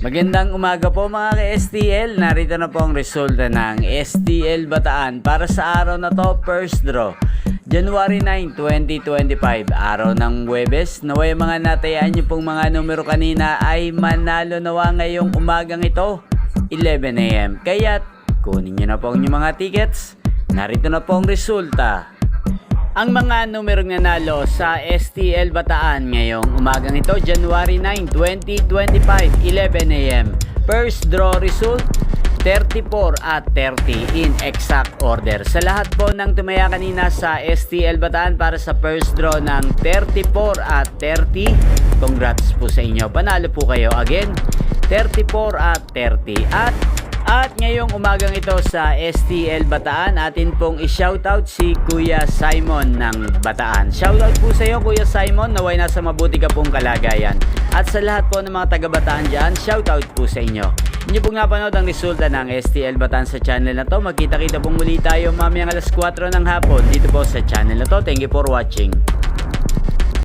Magandang umaga po mga ka-STL. Narito na po ang resulta ng STL Bataan para sa araw na to, first draw. January 9, 2025, araw ng Huwebes. Naway mga natayaan nyo pong mga numero kanina ay manalo nawa ngayong umagang ito, 11 AM. Kaya't kunin nyo na po ang inyong mga tickets. Narito na po ang resulta. Ang mga numerong nanalo sa STL Bataan ngayong umagang ito, January 9, 2025, 11 AM. First draw result, 34 at 30 in exact order. Sa lahat po ng tumaya kanina sa STL Bataan para sa first draw ng 34 at 30, congrats po sa inyo. Panalo po kayo again, 34 at 30. At ngayong umagang ito sa STL Bataan, atin pong i-shoutout si Kuya Simon ng Bataan. Shoutout po sa iyo Kuya Simon, naway nasa mabuti ka pong kalagayan. At sa lahat po ng mga taga Bataan dyan, shoutout po sa inyo. Inyo pong napanood ang resulta ng STL Bataan sa channel na to. Magkita-kita pong muli tayo mamayang alas 4 ng hapon dito po sa channel na to. Thank you for watching.